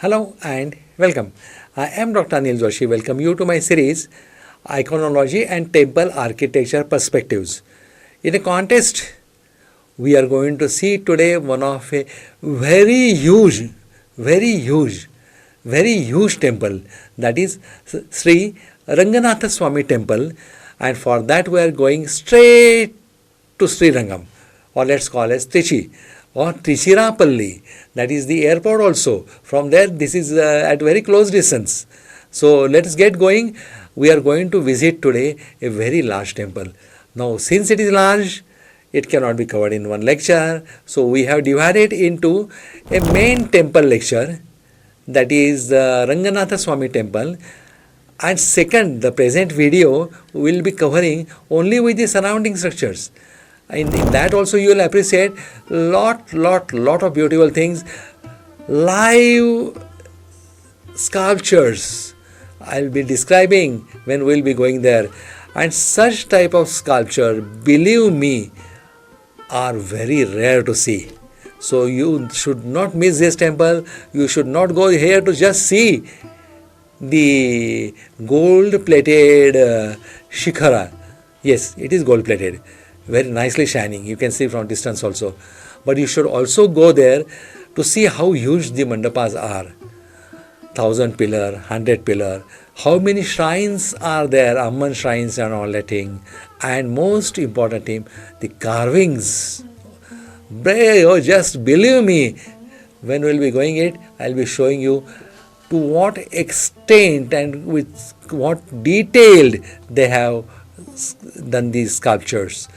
Hello and welcome. I am Dr. Anil Joshi. Welcome you to my series Iconology and Temple Architecture Perspectives. In a contest, we are going to see today one of a very huge, very huge temple, that is Sri Ranganatha Swami temple, and for that we are going straight to Shrirangam, or let's call it Trichy or Tiruchirappalli. That is the airport also. From there, this is at very close distance. So let's get going. We are going to visit today a very large temple. Now, since it is large, it cannot be covered in one lecture. So we have divided into a main temple lecture, that is the Ranganatha Swami temple. And second, the present video will be covering only with the surrounding structures. In that also you will appreciate lot of beautiful things, live sculptures I will be describing when we will be going there. And such type of sculpture, believe me, are very rare to see. So you should not miss this temple. You should not go here to just see the gold plated shikhara. Yes, it is gold plated, very nicely shining. You can see from distance also. But you should also go there to see how huge the mandapas are. 1,000 pillar, 100 pillar. How many shrines are there? Amman shrines and all that thing. And most important thing, the carvings. Just believe me, when we will be going it, I will be showing you to what extent and with what detailed they have done these sculptures.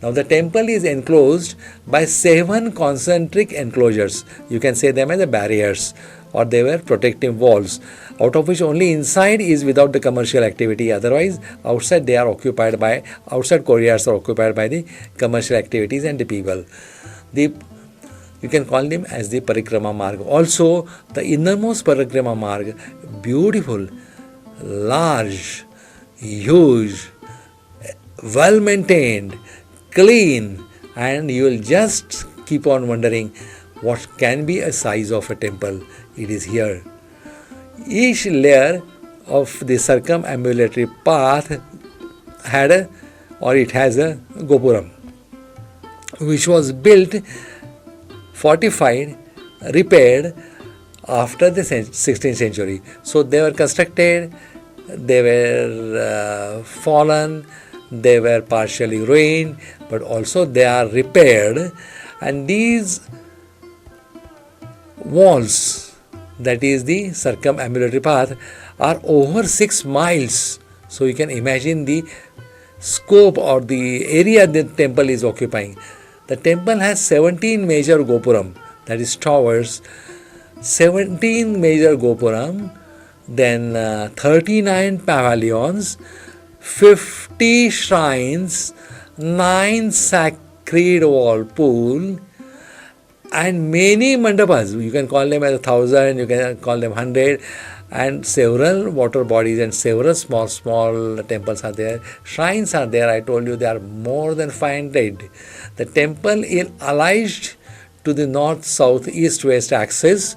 Now the temple is enclosed by 7 concentric enclosures. You can say them as the barriers, or they were protective walls, out of which only inside is without the commercial activity. Otherwise, outside they are occupied by, outside courtyards are occupied by the commercial activities and the people. You can call them as the Parikrama Marg. Also, the innermost Parikrama Marg, beautiful, large, huge, well maintained, clean, and you will just keep on wondering what can be a size of a temple. It is here. Each layer of the circumambulatory path had it has a gopuram, which was built, fortified, repaired after the 16th century. So they were constructed, they were fallen, they were partially ruined, but also they are repaired. And these walls, that is the circumambulatory path, are over 6 miles. So you can imagine the scope or the area the temple is occupying. The temple has 17 major gopuram, that is towers, 17 major gopuram, then 39 pavilions, 50 shrines, 9 sacred wall pool, and many mandapas. You can call them as 1,000, you can call them 100, and several water bodies and several small temples are there. Shrines are there. I told you there are more than 500. The temple is alleged to the north, south, east, west axis,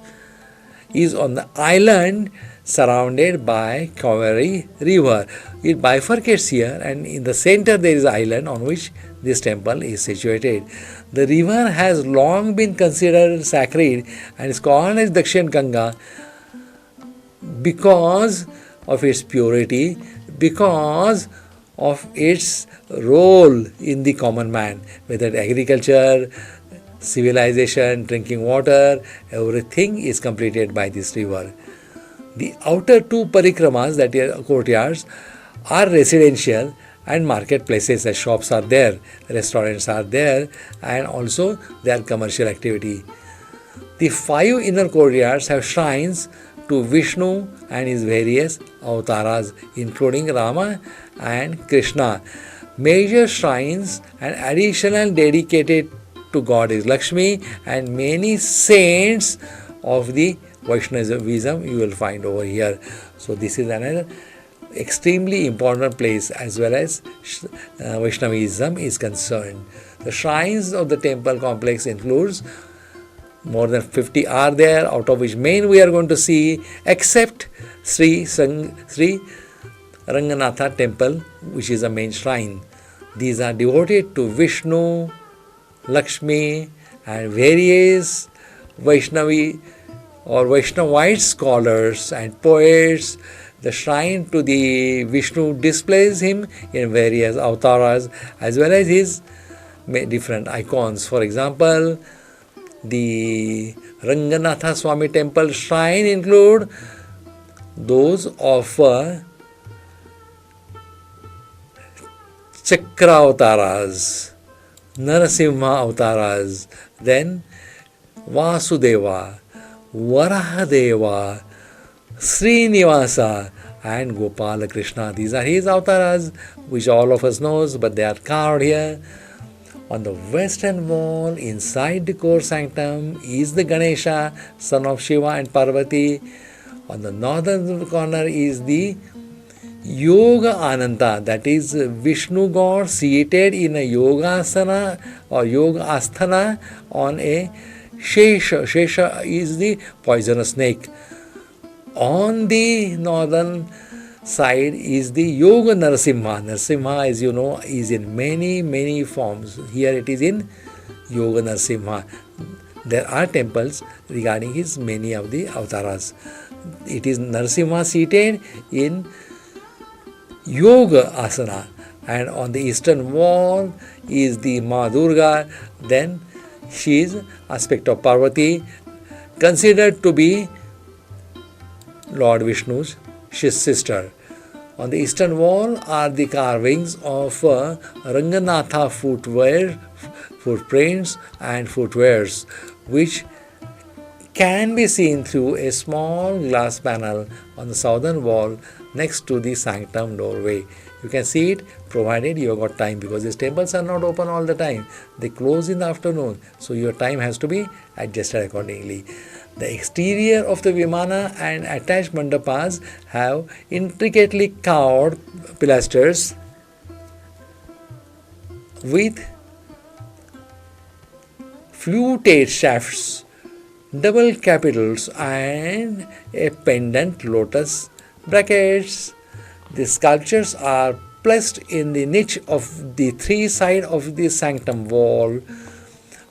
is on the island surrounded by Kaveri river. It bifurcates here, and in the center there is an island on which this temple is situated. The river has long been considered sacred and is called as Dakshin Ganga because of its purity, because of its role in the common man, whether agriculture, civilization, drinking water, everything is completed by this river. The outer 2 parikramas, that are courtyards, are residential and marketplaces. The shops are there, restaurants are there, and also there are commercial activity. The 5 inner courtyards have shrines to Vishnu and his various avatars, including Rama and Krishna. Major shrines and additional dedicated to goddess Lakshmi and many saints of the Vaishnavism you will find over here. So this is another extremely important place as well as Vaishnavism is concerned. The shrines of the temple complex includes More than 50 are there, out of which main we are going to see, except Sri Ranganatha temple, which is a main shrine. These are devoted to Vishnu, Lakshmi, and various Vaishnavi or Vaishnavite scholars and poets. The shrine to the Vishnu displays him in various avatars as well as his different icons. For example, the Ranganatha Swami temple shrine include those of Chakra avataras, Narasimha avataras, then Vasudeva, Varahadeva, Srinivasa and Gopala Krishna. These are his avatars, which all of us knows, but they are carved here. On the western wall, inside the core sanctum, is the Ganesha, son of Shiva and Parvati. On the northern corner is the Yoga Ananta, that is Vishnu God seated in a Yogasana or Yoga Asthana on a Shesha. Shesha is the poisonous snake. On the northern side is the Yoga Narasimha. Narasimha, as you know, is in many forms. Here it is in Yoga Narasimha. There are temples regarding his many of the avatars. It is Narasimha seated in Yoga Asana, and on the eastern wall is the Ma Durga. Then she is aspect of Parvati, considered to be Lord Vishnu's sister. On the eastern wall are the carvings of Ranganatha footprints and footwears, which can be seen through a small glass panel on the southern wall next to the sanctum doorway. You can see it provided you have got time, because these temples are not open all the time. They close in the afternoon, so your time has to be adjusted accordingly. The exterior of the Vimana and attached mandapas have intricately carved pilasters with fluted shafts, double capitals and a pendant lotus brackets. The sculptures are placed in the niche of the three sides of the sanctum wall.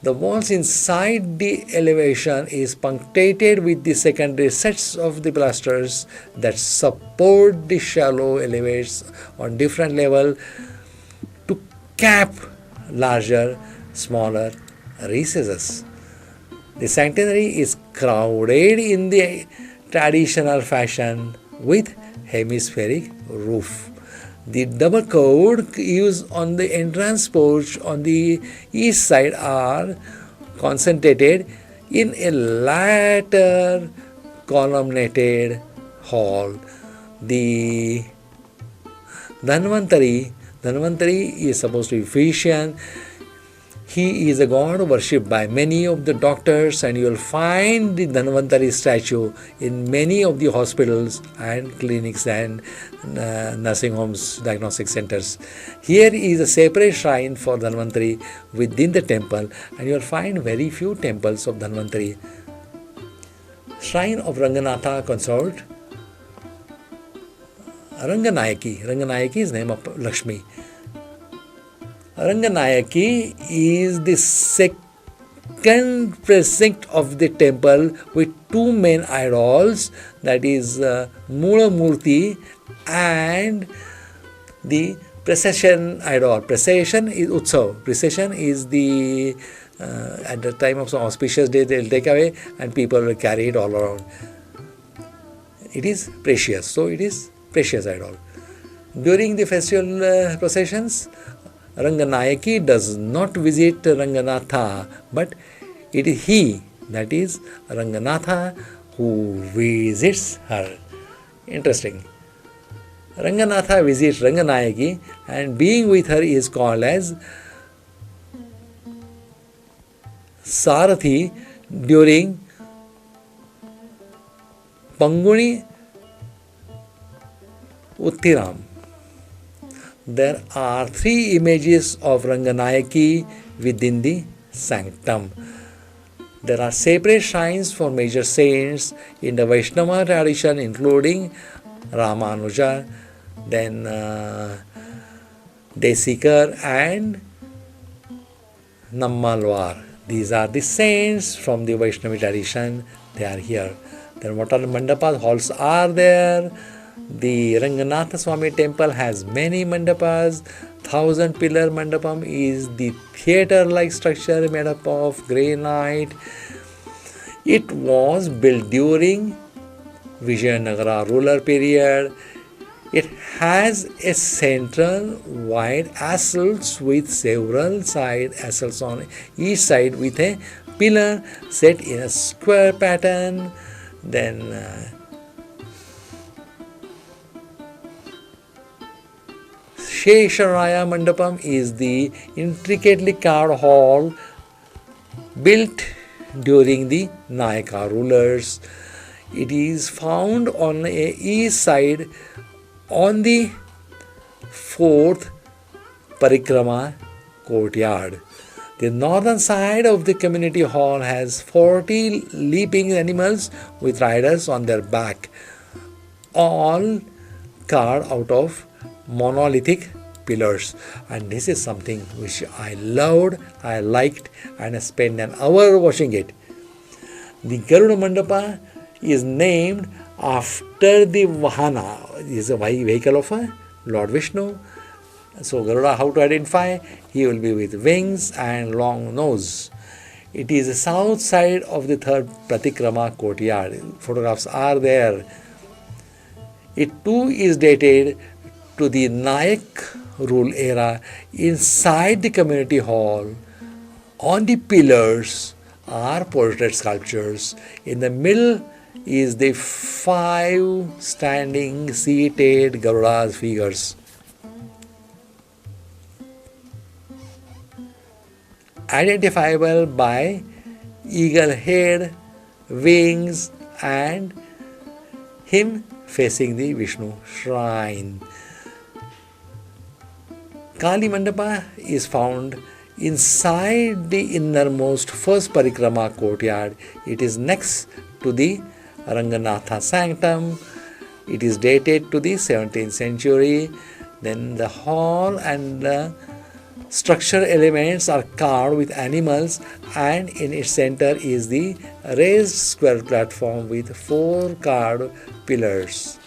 The walls inside the elevation is punctated with the secondary sets of the pilasters that support the shallow elevates on different level to cap larger, smaller recesses. The sanctuary is crowded in the traditional fashion with hemispheric roof. The double code used on the entrance porch on the east side are concentrated in a later columnated hall. The Dhanvantari is supposed to be physician. He is a god worshipped by many of the doctors, and you will find the Dhanvantari statue in many of the hospitals and clinics and nursing homes, diagnostic centers. Here is a separate shrine for Dhanvantari within the temple, and you will find very few temples of Dhanvantari. Shrine of Ranganatha consort, Ranganayaki. Ranganayaki is name of Lakshmi. Ranganayaki is the second precinct of the temple with two main idols, that is Mula Murti and the procession idol. Procession is Utsav. Procession is the at the time of some auspicious day they will take away and people will carry it all around. It is precious, so it is precious idol. During the festival processions, Ranganayaki does not visit Ranganatha, but it is he, that is Ranganatha, who visits her. Interesting. Ranganatha visits Ranganayaki, and being with her is called as Sarathi during Panguni Uttiram. There are three images of Ranganayaki within the sanctum. There are separate shrines for major saints in the Vaishnava tradition, including Ramanuja, then Desikar and Nammalwar. These are the saints from the Vaishnavi tradition. They are here. Then what are the mandapas? Halls are there. The Ranganatha Swami temple has many mandapas. 1,000-pillar mandapam is the theatre-like structure made up of granite. It was built during Vijayanagara ruler period. It has a central wide axles with several side axles on each side with a pillar set in a square pattern. Then Shesharaya Mandapam is the intricately carved hall built during the Nayaka rulers. It is found on the east side on the fourth Parikrama courtyard. The northern side of the community hall has 40 leaping animals with riders on their back, all carved out of monolithic pillars. And this is something which I loved, I liked, and I spent an hour watching it. The Garuda Mandapa is named after the Vahana. It is a vehicle of Lord Vishnu. So Garuda, how to identify? He will be with wings and long nose. It is the south side of the third Pratikrama courtyard. Photographs are there. It too is dated to the Nayak rule era. Inside the community hall, on the pillars are portrait sculptures. In the middle is the 5 standing seated Garuda's figures. Identifiable by eagle head, wings, and him facing the Vishnu shrine. Kali Mandapa is found inside the innermost first Parikrama courtyard. It is next to the Ranganatha sanctum. It is dated to the 17th century. Then the hall and the structure elements are carved with animals, and in its center is the raised square platform with 4 carved pillars.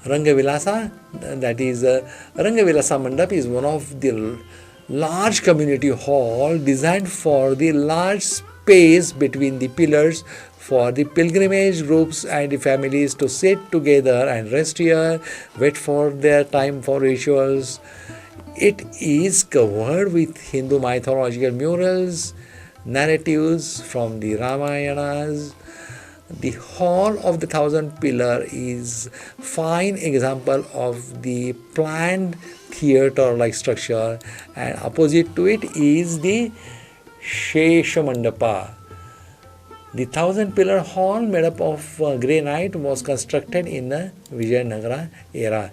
Rangavilasa, that is Rangavilasa Mandap is one of the large community hall designed for the large space between the pillars for the pilgrimage groups and the families to sit together and rest here, wait for their time for rituals. It is covered with Hindu mythological murals, narratives from the Ramayanas. The Hall of the 1,000 Pillar is fine example of the planned theatre-like structure, and opposite to it is the Shesha Mandapa. The 1,000 Pillar Hall made up of granite was constructed in the Vijayanagara era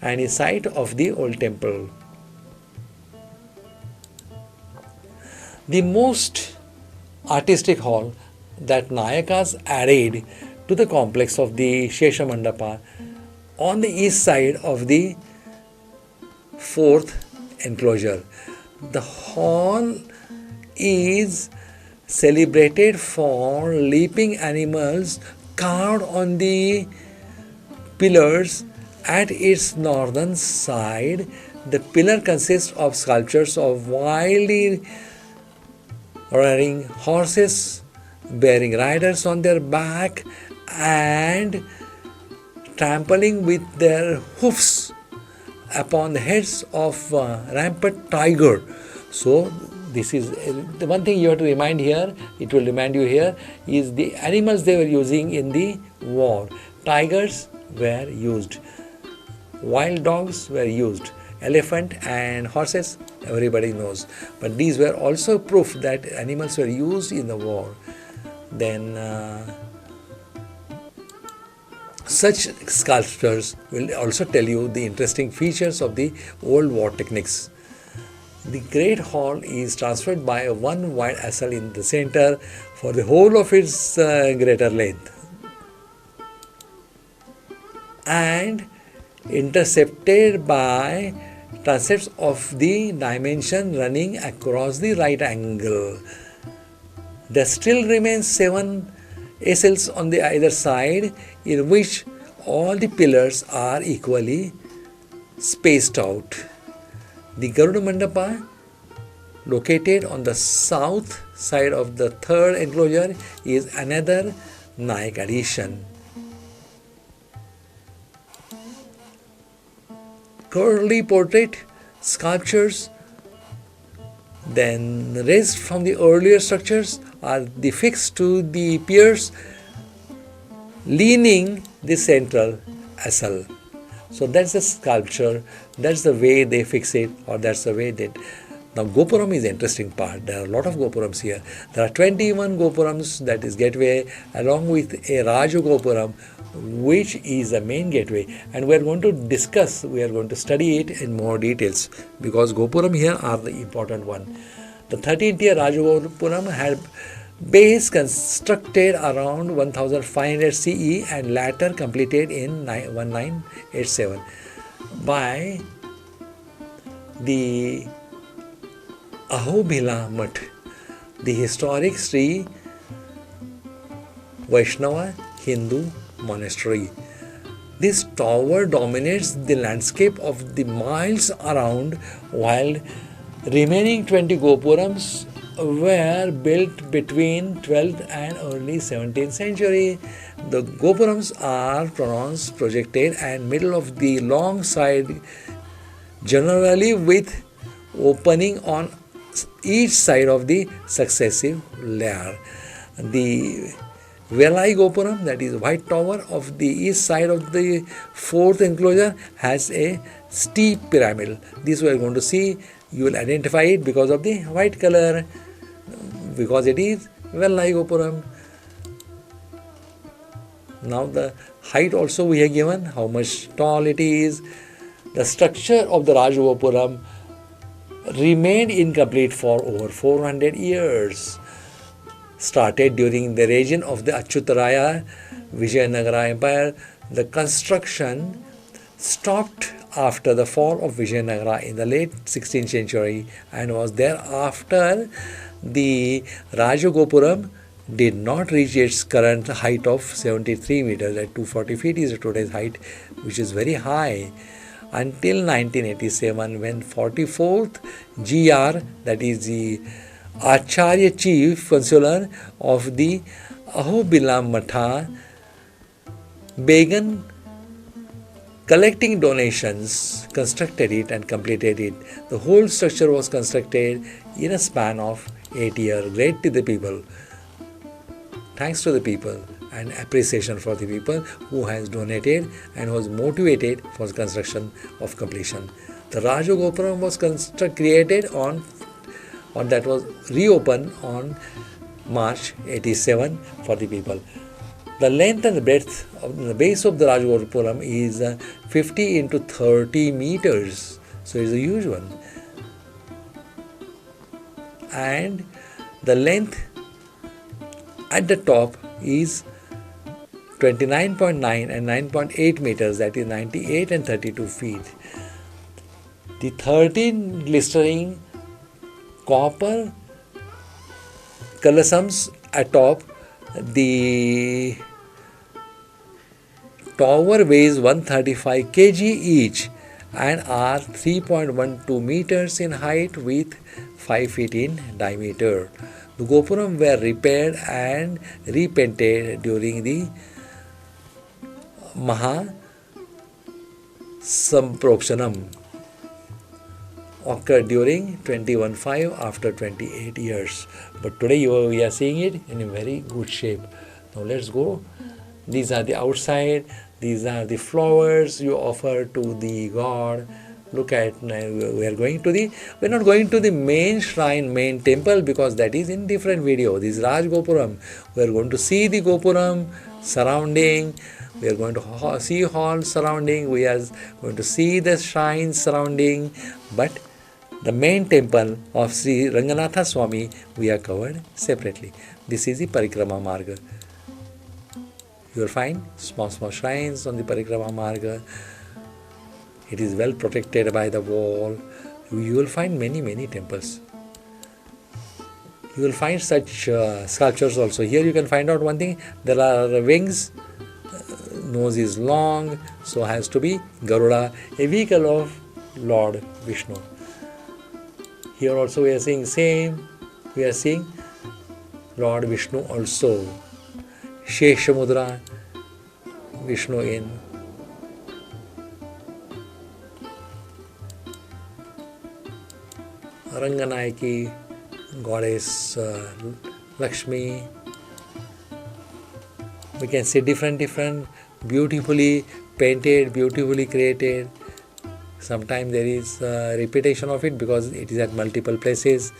and is site of the old temple. The most artistic hall that Nayakas added to the complex of the Shesha Mandapa on the east side of the fourth enclosure. The hall is celebrated for leaping animals carved on the pillars at its northern side. The pillar consists of sculptures of wildly rearing horses bearing riders on their back and trampling with their hoofs upon the heads of rampant tiger. So this is the one thing you have to remind here, it will remind you here, is the animals they were using in the war. Tigers were used, wild dogs were used, elephant and horses everybody knows, but these were also proof that animals were used in the war. Then Such sculptures will also tell you the interesting features of the old war techniques. The Great Hall is transferred by one wide aisle in the center for the whole of its greater length, and intercepted by transepts of the dimension running across the right angle. There still remains 7 aisles on the either side, in which all the pillars are equally spaced out. The Garuda Mandapa, located on the south side of the third enclosure, is another Nayak addition. Curly portrait sculptures then raised from the earlier structures are fixed to the piers leaning the central aisle. So that's the sculpture, that's the way they fix it, or that's the way they. Now Gopuram is the interesting part. There are a lot of Gopurams here. There are 21 Gopurams, that is gateway, along with a Raju Gopuram, which is the main gateway, and we are going to study it in more details, because Gopuram here are the important one. The 13th-tier Raju Gopuram had base constructed around 1500 CE and later completed in 1987 by the Ahobila Mutt, the historic Sri Vaishnava Hindu monastery. This tower dominates the landscape of the miles around, while remaining 20 Gopurams were built between 12th and early 17th century. The Gopurams are pronounced projected and middle of the long side, generally with opening on each side of the successive layer. The Velai Gopuram, that is white tower of the east side of the fourth enclosure, has a steep pyramid. This we are going to see. You will identify it because of the white color, because it is Velai Gopuram. Now the height also we have given, how much tall it is. The structure of the Raju Gopuram remained incomplete for over 400 years. Started during the reign of the Achyutaraya Vijayanagara Empire, the construction stopped after the fall of Vijayanagara in the late 16th century and was thereafter. The Raju Gopuram did not reach its current height of 73 meters, at 240 feet is today's height, which is very high, until 1987, when 44th GR, that is the Acharya Chief Consular of the Ahobila Matha, began collecting donations, constructed it and completed it. The whole structure was constructed in a span of 8 years. Great to the people. Thanks to the people and appreciation for the people who has donated and was motivated for the construction of completion. The Raju Gopuram was created that was reopened on March 87 for the people. The length and the breadth of the base of the Raju Gopuram is 50 into 30 meters. So it's a huge one. And the length at the top is 29.9 and 9.8 meters, that is 98 and 32 feet. The 13 glistering copper colossus atop the tower weighs 135 kg each and are 3.12 meters in height with 5 feet in diameter. The Gopuram were repaired and repainted during the Maha Samprokshanam, occurred during 21.5 after 28 years. But today we are seeing it in a very good shape. Now let's go. These are the outside. These are the flowers you offer to the god Look at, we are going to the, we are not going to the main shrine, main temple, because that is in different video. This is Raj Gopuram. We are going to see the Gopuram surrounding. We are going to see hall surrounding. We are going to see the shrines surrounding. But the main temple of Sri Ranganatha Swami we are covered separately. This is the Parikrama Marga. You will find small shrines on the Parikrama Marga. It is well protected by the wall. You will find many temples. You will find such sculptures also. Here you can find out one thing. There are wings. Nose is long. So has to be Garuda, a vehicle of Lord Vishnu. Here also we are seeing same. We are seeing Lord Vishnu also. Sheshamudra, Vishnu in. Ranganayaki, goddess Lakshmi. We can see different, beautifully painted, beautifully created. Sometimes there is repetition of it because it is at multiple places.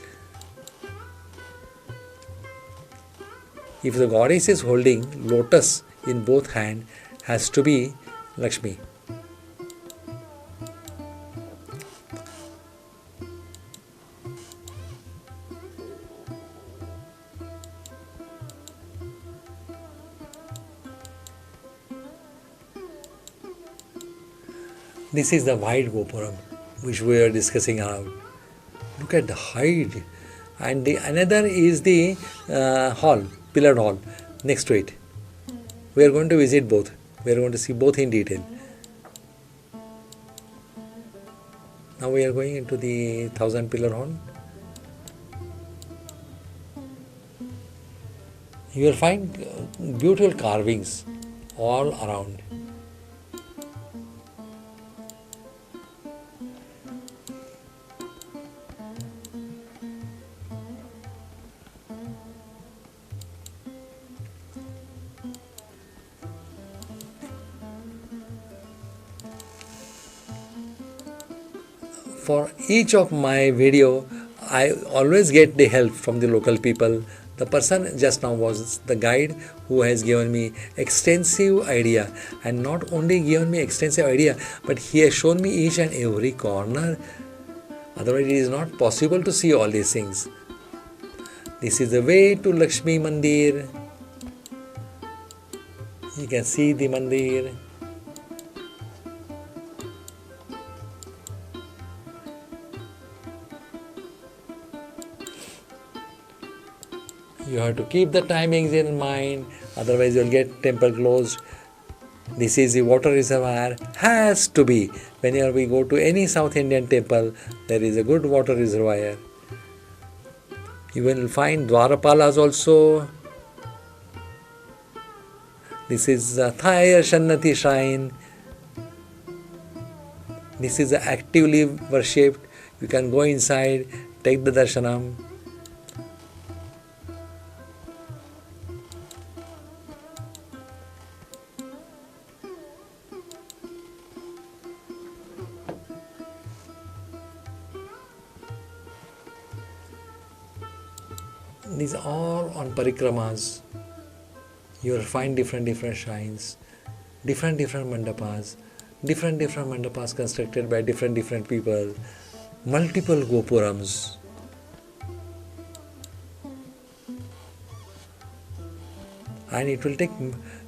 If the goddess is holding lotus in both hands, has to be Lakshmi. This is the white Gopuram which we are discussing about. Look at the height. And another is the hall, pillared hall next to it. We are going to visit both. We are going to see both in detail. Now we are going into the 1000 pillar hall. You will find beautiful carvings all around. For each of my video, I always get the help from the local people. The person just now was the guide who has given me extensive idea, and not only given me extensive idea, but he has shown me each and every corner. Otherwise it is not possible to see all these things. This is the way to Lakshmi Mandir. You can see the mandir. You have to keep the timings in mind, otherwise you will get temple closed. This is the water reservoir. Has to be. Whenever we go to any South Indian temple, there is a good water reservoir. You will find Dwarapalas also. This is Thaya Shannati shrine. This is actively worshipped. You can go inside, take the darshanam. These are all on parikramas. You will find different shrines, different mandapas, different mandapas constructed by different people, multiple gopurams. And it will take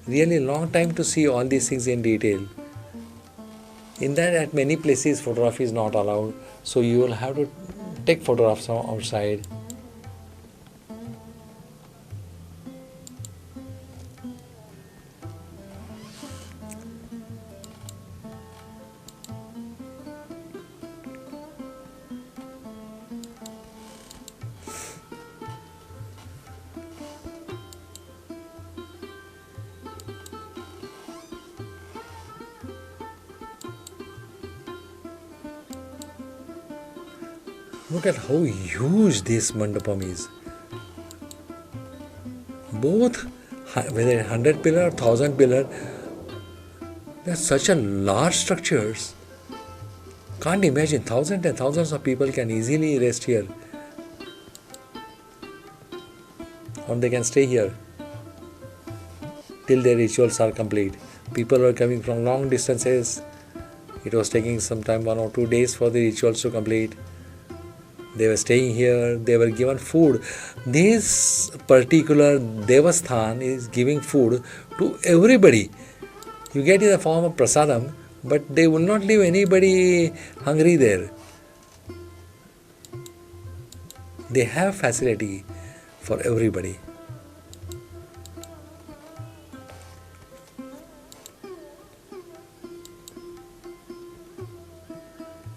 really long time to see all these things in detail. In that, at many places photography is not allowed, so you will have to take photographs outside. Look at how huge this mandapam is. Both, whether 100 pillar or 1000 pillar, they are such a large structures. Can't imagine, thousands and thousands of people can easily rest here, or they can stay here till their rituals are complete. People were coming from long distances. It was taking some time, 1 or 2 days for the rituals to complete. They were staying here, they were given food. This particular Devasthan is giving food to everybody. You get in the form of prasadam, but they will not leave anybody hungry there. They have facility for everybody.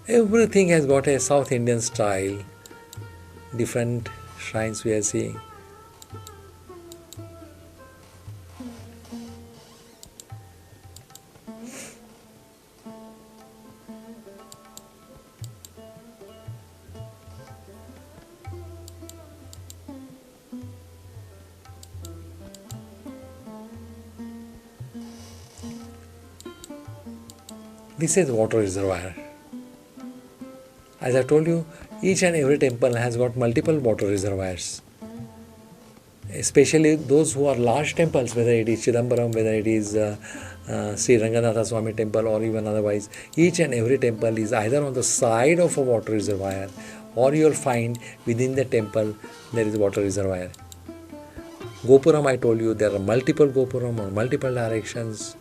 Everything has got a South Indian style. Different shrines we are seeing. This is water reservoir. As I told you, each and every temple has got multiple water reservoirs. Especially those who are large temples, whether it is Chidambaram, whether it is Shrirang Swami temple or even otherwise, each and every temple is either on the side of a water reservoir or you will find within the temple there is a water reservoir. Gopuram, I told you, there are multiple Gopuram or multiple directions,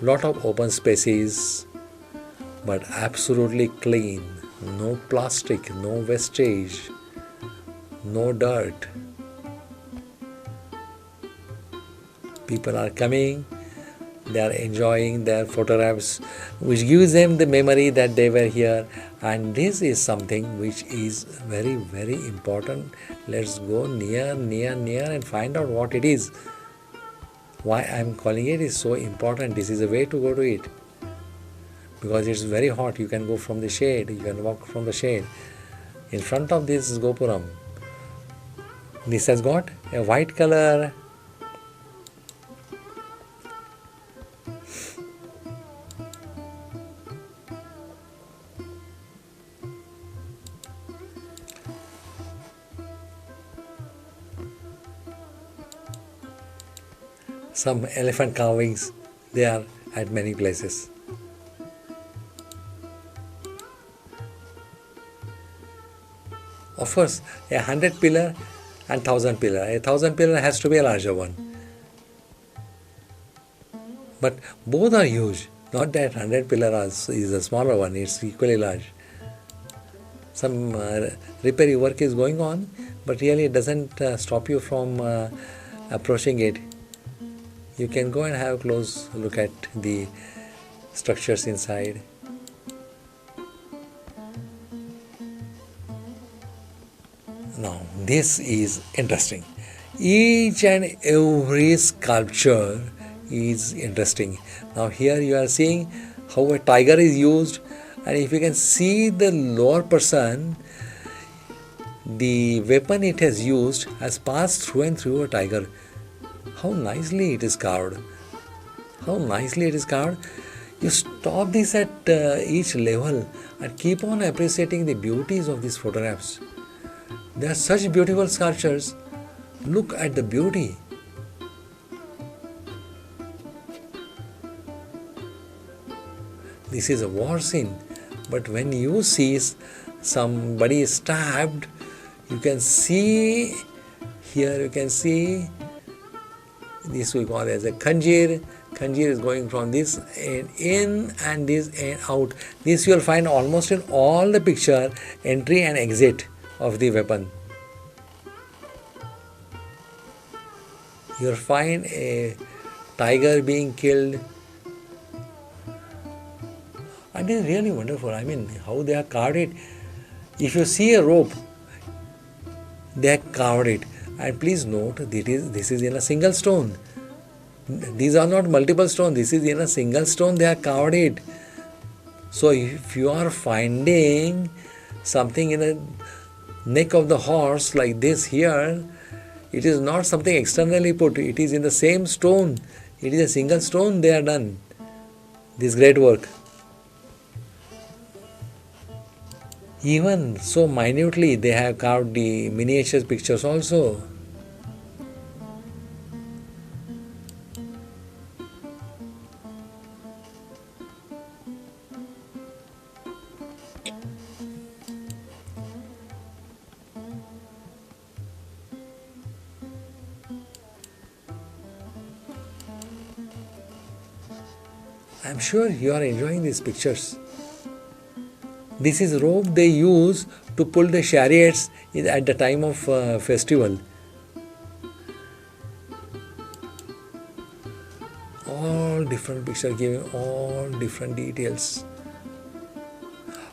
lot of open spaces, but absolutely clean, no plastic, no wastage, no dirt. People are coming, they are enjoying their photographs, which gives them the memory that they were here. And this is something which is very, very important. Let's go near and find out what it is. Why I am calling it is so important. This is a way to go to it. Because it's very hot, you can go from the shade, you can walk from the shade. In front of this is Gopuram. This has got a white color. Some elephant carvings, they are at many places. Of course, 100 pillar and 1000 pillar. 1000 pillar has to be a larger one. But both are huge. Not that 100 pillar is a smaller one, it's equally large. Some repair work is going on, but really it doesn't stop you from approaching it. You can go and have a close look at the structures inside. Now, this is interesting. Each and every sculpture is interesting. Now, here you are seeing how a tiger is used, and if you can see the lower person, the weapon it has used has passed through and through a tiger. How nicely it is carved. How nicely it is carved. You stop this at each level and keep on appreciating the beauties of these photographs. They are such beautiful sculptures. Look at the beauty. This is a war scene, but when you see somebody stabbed, you can see here, you can see this we call as a khanjir. Khanjir is going from this end in and this end out. This you will find almost in all the picture, entry and exit of the weapon. You will find a tiger being killed. And it is really wonderful. I mean, how they have carved it. If you see a rope, they have carved it. And please note, this is in a single stone. These are not multiple stones. This is in a single stone they have carved it. So if you are finding something in the neck of the horse like this here, it is not something externally put. It is in the same stone. It is a single stone they have done. This great work. Even so minutely, they have carved the miniature pictures also. I'm sure you are enjoying these pictures. This is rope they use to pull the chariots at the time of festival. All different pictures giving all different details.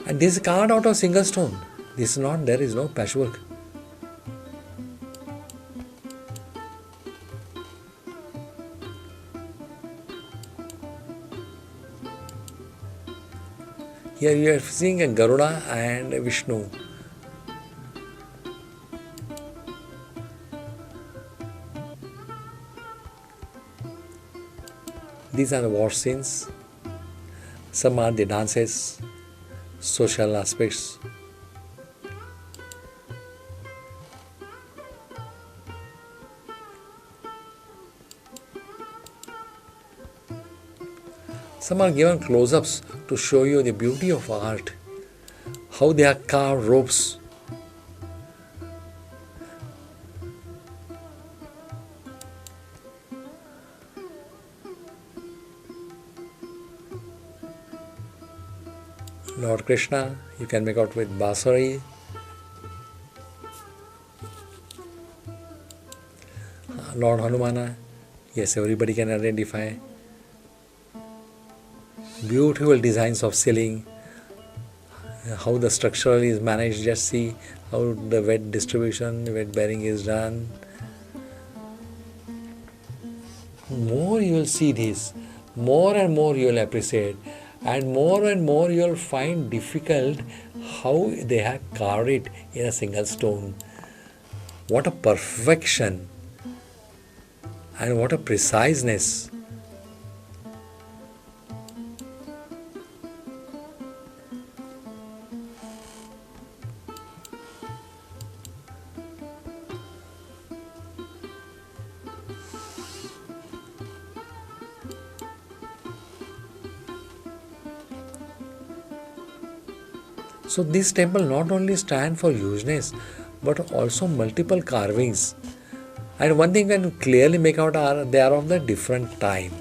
And this is carved out of single stone. This is not, there is no patchwork. Here you are seeing a Garuda and a Vishnu. These are the war scenes. Some are the dances, social aspects. Some are given close-ups to show you the beauty of art, how they are carved ropes. Lord Krishna, you can make out with Basari. Lord Hanumana, yes, everybody can identify. Beautiful designs of ceiling, how the structure is managed. Just see how the wet distribution, wet bearing is done. More you will see this, more and more you will appreciate, and more you will find difficult how they have carved it in a single stone. What a perfection and what a preciseness. So this temple not only stand for hugeness, but also multiple carvings. And one thing can clearly make out are they are of the different time.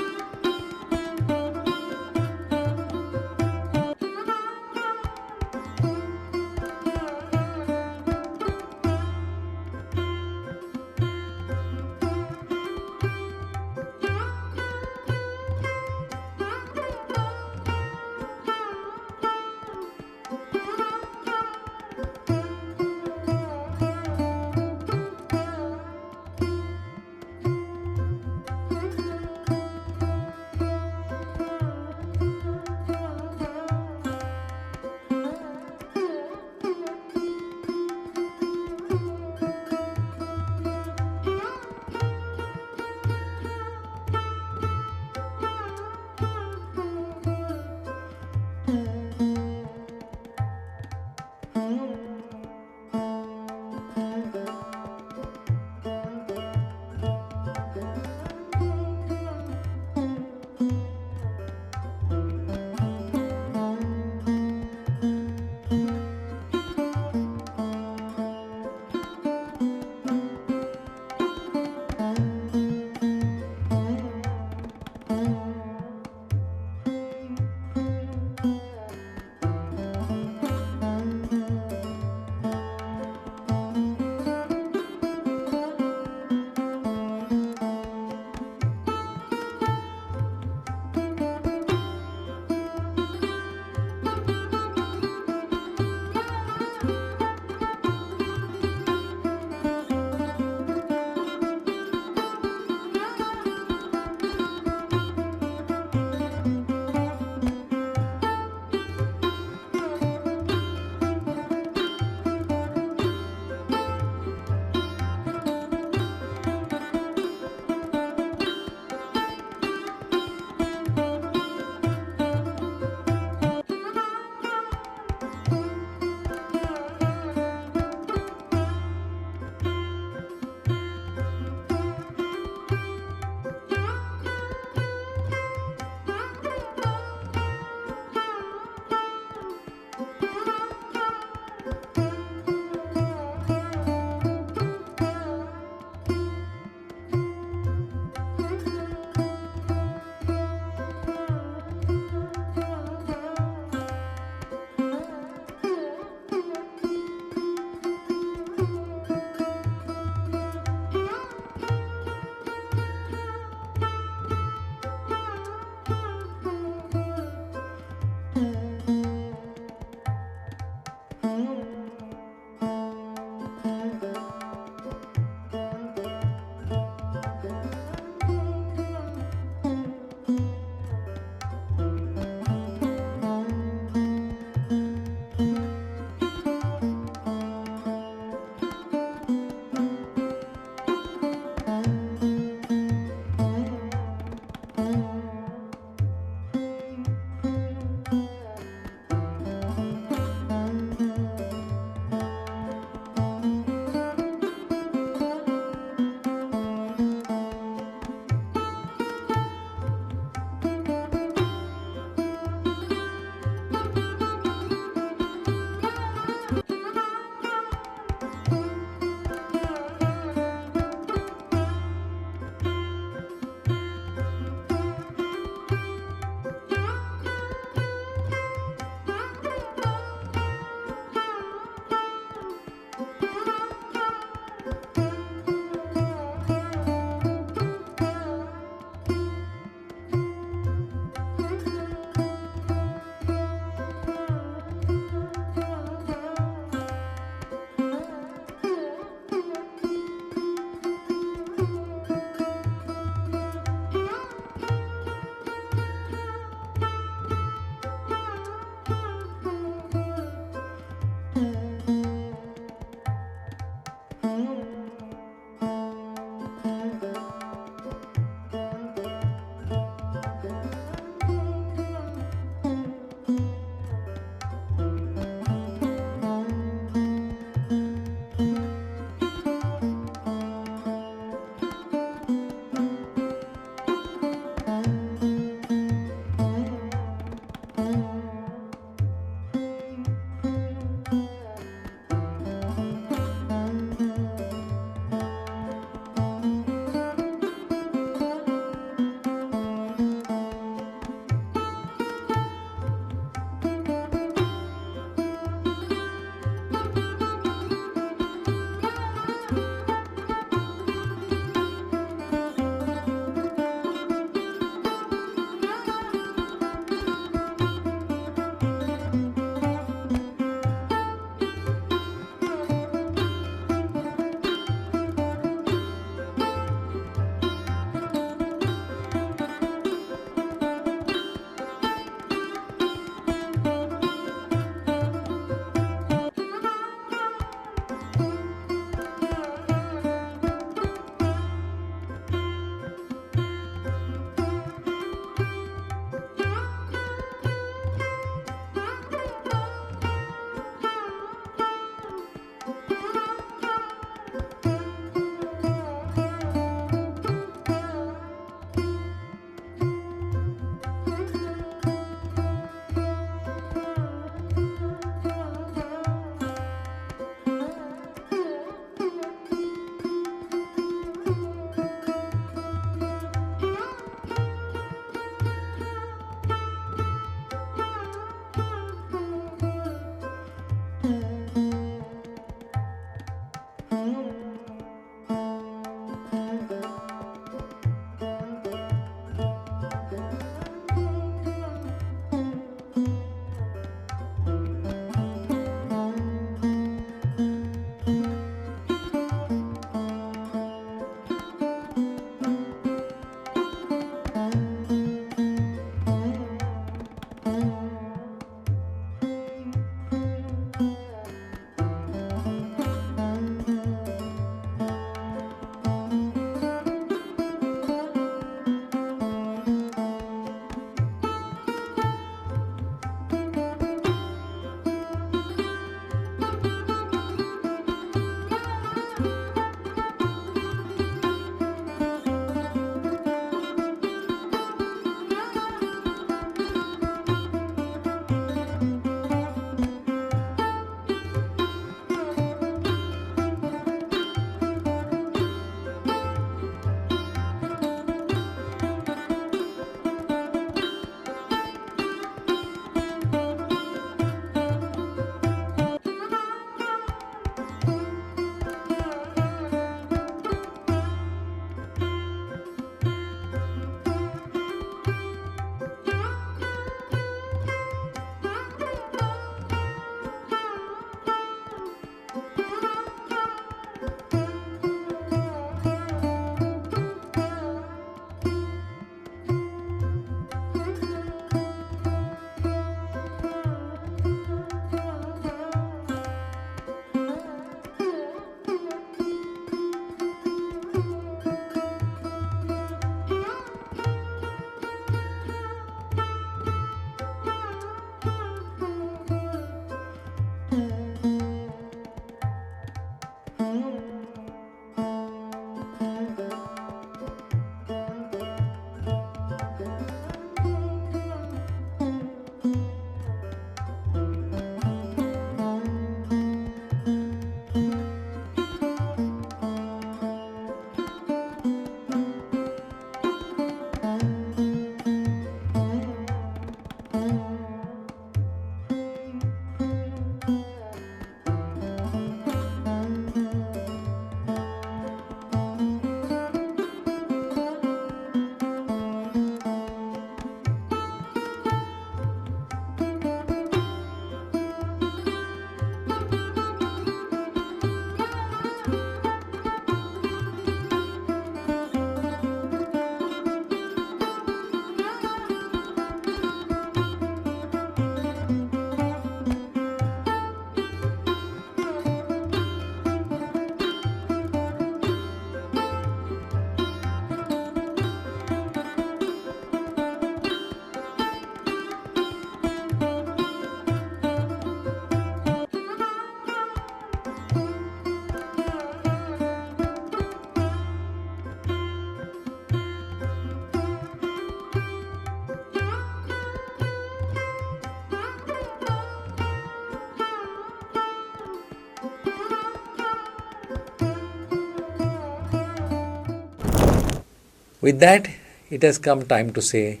With that, it has come time to say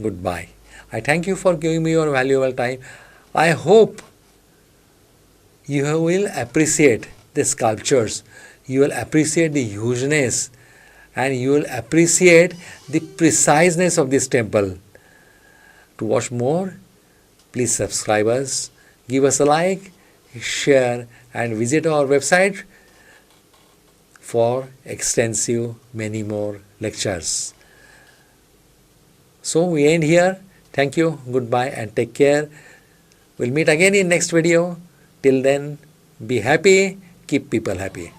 goodbye. I thank you for giving me your valuable time. I hope you will appreciate the sculptures, you will appreciate the hugeness, and you will appreciate the preciseness of this temple. To watch more, please subscribe us, give us a like, share, and visit our website for extensive many more lectures. So we end here. Thank you, goodbye, and take care. We'll meet again in next video. Till then, be happy, keep people happy.